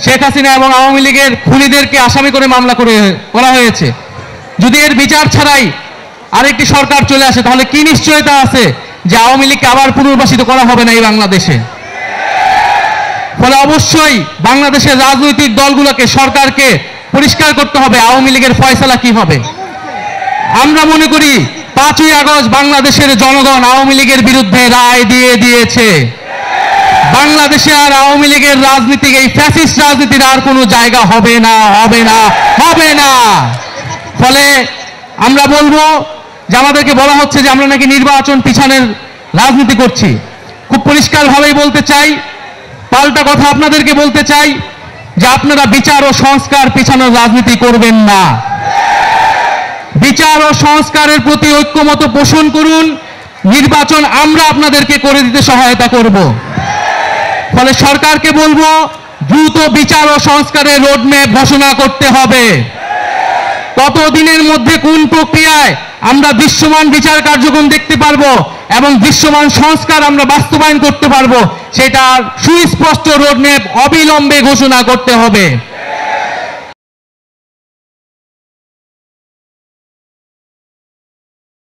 শেখ হাসিনা এবং আওয়ামী লীগের খুনিদেরকে আসামি করে মামলা করা হয়েছে। যদি এর বিচার ছাড়াই আরেকটি সরকার চলে আসে, তাহলে কি নিশ্চয়তা আছে যে আওয়ামী লীগকে আবার পুনর্বাসিত করা হবে না এই বাংলাদেশে? ফলে অবশ্যই বাংলাদেশের রাজনৈতিক দলগুলোকে, সরকারকে পরিষ্কার করতে হবে আওয়ামী লীগের ফয়সালা কি হবে। আমরা মনে করি 5ই আগস্ট বাংলাদেশের জনগণ আওয়ামী লীগের বিরুদ্ধে রায় দিয়ে দিয়েছে। বাংলাদেশে আর আওয়ামী লীগের রাজনীতি, এই ফ্যাসিস্ট রাজনীতির আর কোনো জায়গা হবে না, হবে না, হবে না। ফলে আমরা বলবো যে আমাদেরকে বলা হচ্ছে যে আমরা নাকি নির্বাচন পিছানোর রাজনীতি করছি। খুব পরিষ্কারভাবেই বলতে চাই, পাল্টা কথা আপনাদেরকে বলতে চাই যে আপনারা বিচার ও সংস্কার পিছানোর রাজনীতি করবেন না। বিচার ও সংস্কারের প্রতি ঐক্যমত পোষণ করুন। নির্বাচন আমরা আপনাদেরকে করে দিতে সহায়তা করব। ফলে সরকারকে বলবো দ্রুত বিচার ও সংস্কারের রোডম্যাপ ঘোষণা করতে হবে। কতদিনের মধ্যে কোন প্রক্রিয়ায় আমরা দৃশ্যমান বিচার কার্যক্রম দেখতে পারবো এবং দৃশ্যমান সংস্কার আমরা বাস্তবায়ন করতে পারবো, সেটার সুস্পষ্ট রোডম্যাপ অবিলম্বে ঘোষণা করতে হবে।